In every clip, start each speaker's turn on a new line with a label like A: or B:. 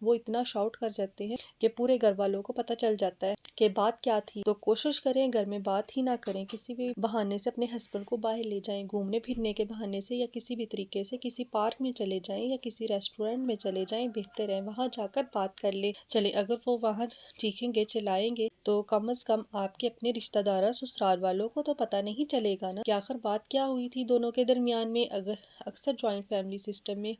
A: وہ اتنا شاؤٹ کر جاتے ہیں کہ پورے گھر والوں کو پتہ چل جاتا ہے کہ بات کیا تھی. تو کوشش کریں گھر میں بات ہی نہ کریں، کسی بھی بہانے سے اپنے ہسبینڈ کو باہر لے جائیں، گھومنے پھرنے کے بہانے سے یا کسی بھی طریقے سے کسی پارک میں چلے جائیں یا کسی ریسٹورینٹ میں چلے جائیں، بہتر ہے وہاں جا کر بات کر لیں. چلے اگر وہ وہاں چیخیں گے چلائیں گے تو کم از کم آپ کے اپنے رشتہ دار سسرال والوں کو تو پتہ نہیں چلے گا نا کہ آخر بات کیا ہوئی تھی دونوں کے درمیان میں. اگر اکثر جوائنٹ فیملی سسٹم میں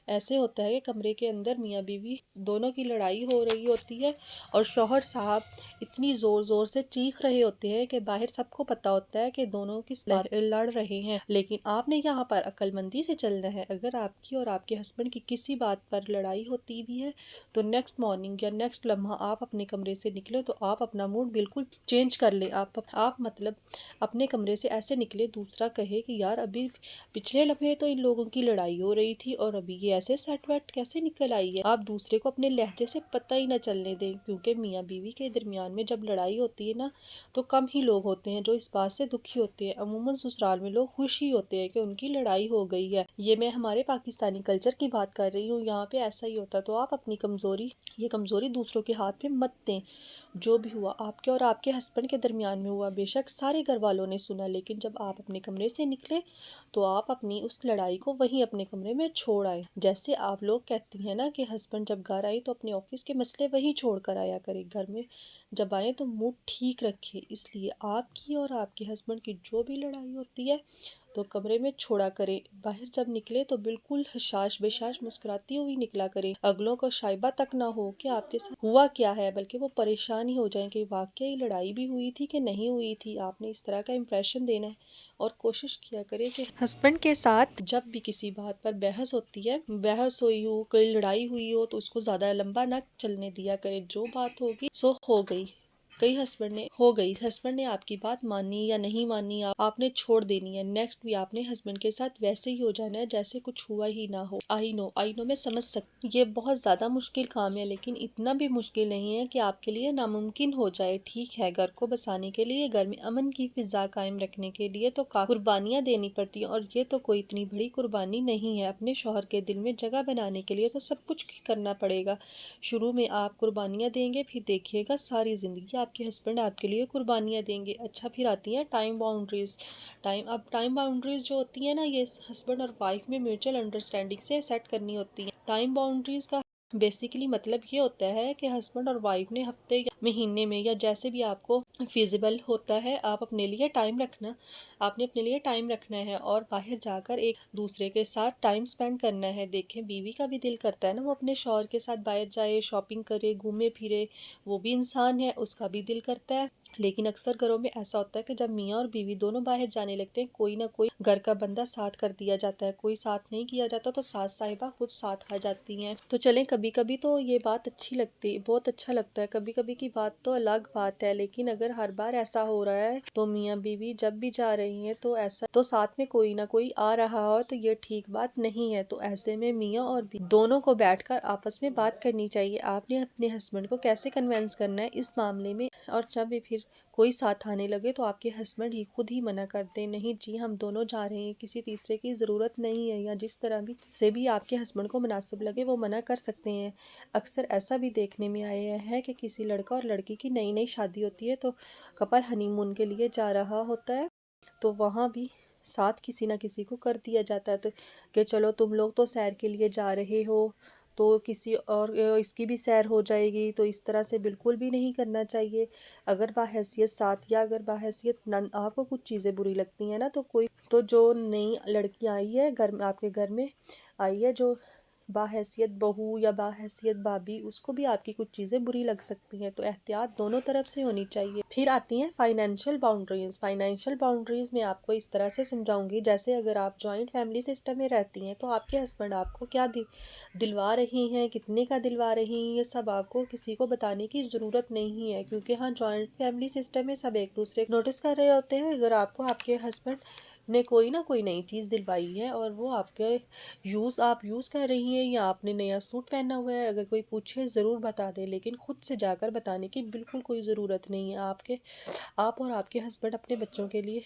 A: ایسے ہوتا ہے کہ کمرے کے اندر میاں بیوی دونوں کی لڑائی ہو رہی ہوتی ہے اور شوہر صاحب اتنی زور زور سے چیخ رہے ہوتے ہیں کہ باہر سب کو پتا ہوتا ہے کہ دونوں کس بات لڑ رہے ہیں. لیکن آپ نے یہاں پر عقل مندی سے چلنا ہے. اگر آپ کی اور آپ کے ہسبینڈ کی کسی بات پر لڑائی ہوتی بھی ہے تو نیکسٹ مارننگ یا نیکسٹ لمحہ آپ اپنے کمرے سے نکلے تو آپ اپنا موڈ بالکل چینج کر لیں. آپ مطلب اپنے کمرے سے ایسے نکلے دوسرا کہے کہ یار ابھی پچھلے لمحے تو ان لوگوں کی لڑائی ہو رہی تھی اور ابھی یہ ایسے سیٹ ویٹ کیسے نکل آئی ہے. آپ دوسرے کو اپنے لہجے سے پتہ ہی نہ چلنے دیں، کیونکہ میاں بیوی کے درمیان میں جب لڑائی ہوتی ہے نا تو کم ہی لوگ ہوتے ہیں جو اس بات سے دکھی ہوتے ہیں. عموماً سسرال میں لوگ خوش ہی ہوتے ہیں کہ ان کی لڑائی ہو گئی ہے. یہ میں ہمارے پاکستانی کلچر کی بات کر رہی ہوں، یہاں پہ ایسا ہی ہوتا. تو آپ اپنی یہ کمزوری دوسروں کے ہاتھ میں مت دیں. جو بھی ہوا آپ کے اور آپ کے ہسبینڈ کے درمیان میں ہوا، بے شک سارے گھر والوں نے سنا، لیکن جب آپ اپنے کمرے سے نکلے تو آپ اپنی اس لڑائی کو وہیں اپنے کمرے میں چھوڑ آئے. جیسے آپ لوگ کہتی ہیں نا کہ ہسبینڈ جب گھر آئے تو اپنے آفس کے مسئلے وہیں چھوڑ کر آیا کرے، گھر میں جب آئے تو موڈ ٹھیک رکھے. اس لیے آپ کی اور آپ کے ہسبینڈ کی جو بھی لڑائی ہوتی ہے تو کمرے میں چھوڑا کریں. باہر جب نکلے تو بالکل حشاش بشاش مسکراتی ہوئی نکلا کریں. اگلوں کو شائبہ تک نہ ہو کہ آپ کے ساتھ ہوا کیا ہے، بلکہ وہ پریشان ہی ہو جائیں کہ واقعی لڑائی بھی ہوئی تھی کہ نہیں ہوئی تھی. آپ نے اس طرح کا امپریشن دینا ہے. اور کوشش کیا کرے کہ ہسبینڈ کے ساتھ جب بھی کسی بات پر بحث ہوتی ہے، بحث ہوئی ہو، کوئی لڑائی ہوئی ہو، تو اس کو زیادہ لمبا نہ چلنے دیا کرے. جو بات ہوگی سو ہو گئی. ہسبینڈ نے آپ کی بات مانی یا نہیں مانی آپ نے چھوڑ دینی ہے. نیکسٹ بھی آپ نے ہسبینڈ کے ساتھ ویسے ہی ہو جانا ہے جیسے کچھ ہوا ہی نہ ہو. آئی نو میں سمجھ سکتی یہ بہت زیادہ مشکل کام ہے، لیکن اتنا بھی مشکل نہیں ہے کہ آپ کے لیے ناممکن ہو جائے. ٹھیک ہے، گھر کو بسانے کے لیے، گھر میں امن کی فضا قائم رکھنے کے لیے تو قربانیاں دینی پڑتی ہیں، اور یہ تو کوئی اتنی بڑی قربانی نہیں ہے. اپنے شوہر کے دل میں جگہ بنانے کے لیے تو سب کچھ کرنا پڑے گا. شروع میں آپ قربانیاں دیں گے، پھر دیکھیے گا ساری زندگی آپ کے ہسبینڈ آپ کے لیے قربانیاں دیں گے. اچھا، پھر آتی ہیں ٹائم باؤنڈریز. ٹائم باؤنڈریز جو ہوتی ہیں نا، یہ ہسبینڈ اور وائف میں میوچل انڈرسٹینڈنگ سے سیٹ کرنی ہوتی ہیں. ٹائم باؤنڈریز کا بیسیکلی مطلب یہ ہوتا ہے کہ ہسبینڈ اور وائف نے ہفتے یا مہینے میں یا جیسے بھی آپ کو فیزیبل ہوتا ہے آپ نے اپنے لیے ٹائم رکھنا ہے اور باہر جا کر ایک دوسرے کے ساتھ ٹائم سپینڈ کرنا ہے. دیکھیں بیوی کا بھی دل کرتا ہے نا وہ اپنے شوہر کے ساتھ باہر جائے، شاپنگ کرے، گھومے پھرے. وہ بھی انسان ہے، اس کا بھی دل کرتا ہے. لیکن اکثر گھروں میں ایسا ہوتا ہے کہ جب میاں اور بیوی دونوں باہر جانے لگتے ہیں، کوئی نہ کوئی گھر کا بندہ ساتھ کر دیا جاتا ہے. کوئی ساتھ نہیں کیا جاتا تو ساس صاحبہ خود ساتھ آ جاتی ہیں. تو چلیں، کبھی کبھی تو یہ بات بہت اچھا لگتا ہے. کبھی کبھی کی بات تو الگ بات ہے، لیکن اگر ہر بار ایسا ہو رہا ہے تو میاں بیوی جب بھی جا رہی ہیں تو ساتھ میں کوئی نہ کوئی آ رہا ہو تو یہ ٹھیک بات نہیں ہے. تو ایسے میں میاں اور بیوی دونوں کو بیٹھ کر آپس میں بات کرنی چاہیے. آپ نے اپنے ہسبینڈ کو کیسے کنوینس کرنا ہے اس معاملے میں، اور جب بھی پھر کوئی ساتھ آنے لگے تو آپ کے ہسبینڈ خود ہی منع کر دیں، نہیں جی ہم دونوں جا رہے ہیں، کسی تیسرے کی ضرورت نہیں ہے. یا جس طرح بھی آپ کے ہسبینڈ کو مناسب لگے وہ منع کر سکتے ہیں. اکثر ایسا بھی دیکھنے میں آیا ہے کہ کسی لڑکا اور لڑکی کی نئی شادی ہوتی ہے تو کپل ہنی مون کے لیے جا رہا ہوتا ہے، تو وہاں بھی ساتھ کسی نہ کسی کو کر دیا جاتا ہے کہ چلو تم لوگ تو سیر کے لیے جا رہے ہو تو کسی اور اس کی بھی سیر ہو جائے گی. تو اس طرح سے بالکل بھی نہیں کرنا چاہیے. اگر باحیثیت ساتھ یا اگر باحیثیت نند آپ کو کچھ چیزیں بری لگتی ہیں نا تو جو نئی لڑکی آئی ہے آپ کے گھر میں آئی ہے، جو باحیثیت بہو یا باحیثیت بھابی، اس کو بھی آپ کی کچھ چیزیں بری لگ سکتی ہیں. تو احتیاط دونوں طرف سے ہونی چاہیے. پھر آتی ہیں فائنینشیل باؤنڈریز میں آپ کو اس طرح سے سمجھاؤں گی. جیسے اگر آپ جوائنٹ فیملی سسٹم میں رہتی ہیں تو آپ کے ہسبینڈ آپ کو کیا دلوا رہی ہیں، کتنے کا دلوا رہی ہیں، یہ سب آپ کو کسی کو بتانے کی ضرورت نہیں ہے، کیونکہ ہاں جوائنٹ فیملی سسٹم میں سب ایک دوسرے کو نوٹس کر رہے ہوتے ہیں. اگر آپ کو آپ کے ہسبینڈ نے کوئی نہ کوئی نئی چیز دلوائی ہے اور وہ آپ یوز کر رہی ہیں، یا آپ نے نیا سوٹ پہنا ہوا ہے، اگر کوئی پوچھے ضرور بتا دیں، لیکن خود سے جا کر بتانے کی بالکل کوئی ضرورت نہیں ہے۔ آپ اور آپ کے ہسبینڈ اپنے بچوں کے لیے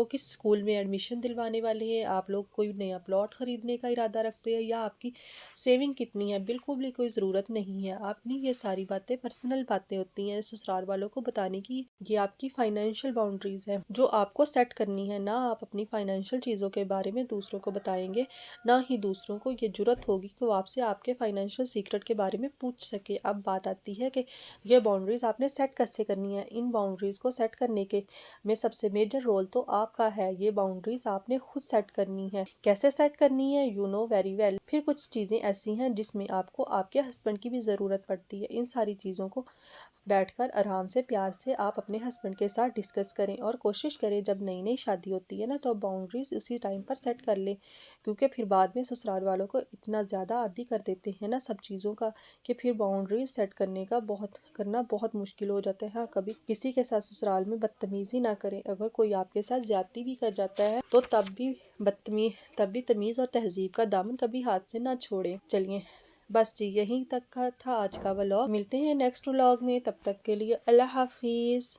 A: کس اسکول میں ایڈمیشن دلوانے والے ہیں، آپ لوگ کوئی نیا پلاٹ خریدنے کا ارادہ رکھتے ہیں، یا آپ کی سیونگ کتنی ہے، بالکل بھی کوئی ضرورت نہیں ہے۔ اپنی یہ ساری باتیں پرسنل باتیں ہوتی ہیں سسرال والوں کو بتانے کی، یہ آپ کی فائنینشیل باؤنڈریز ہے جو آپ کو سیٹ کرنی ہے۔ نہ آپ اپنی فائنینشیل چیزوں کے بارے میں دوسروں کو بتائیں گے، نہ ہی دوسروں کو یہ جرات ہوگی کہ وہ آپ سے آپ کے فائنینشیل سیکرٹ کے بارے میں پوچھ سکے۔ اب بات آتی ہے کہ یہ باؤنڈریز آپ نے سیٹ کیسے کرنی ہے۔ ان باؤنڈریز کو سیٹ کرنے کے میں سب سے میجر رول تو آپ کا ہے۔ یہ باؤنڈریز آپ نے خود سیٹ کرنی ہے۔ کیسے سیٹ کرنی ہے، یو نو ویری ویل۔ پھر کچھ چیزیں ایسی ہیں جس میں آپ کو آپ کے ہسبینڈ کی بھی ضرورت پڑتی ہے۔ ان ساری چیزوں کو بیٹھ کر آرام سے پیار سے آپ اپنے ہسبینڈ کے ساتھ ڈسکس کریں، اور کوشش کریں جب نئی نئی شادی ہوتی ہے نا تو باؤنڈریز اسی ٹائم پر سیٹ کر لیں، کیونکہ پھر بعد میں سسرال والوں کو اتنا زیادہ عادی کر دیتے ہیں نا سب چیزوں کا کہ پھر باؤنڈریز سیٹ کرنا بہت مشکل ہو جاتا ہے۔ ہاں، کبھی کسی کے ساتھ سسرال میں بدتمیزی نہ کریں۔ اگر کوئی آپ کے ساتھ زیادتی بھی کر جاتا ہے تو تب بھی تمیز اور تہذیب کا دامن کبھی ہاتھ سے نہ چھوڑیں۔ چلیے بس جی، یہیں تک کا تھا آج کا ولاگ۔ ملتے ہیں نیکسٹ ولاگ میں، تب تک کے لیے اللہ حافظ۔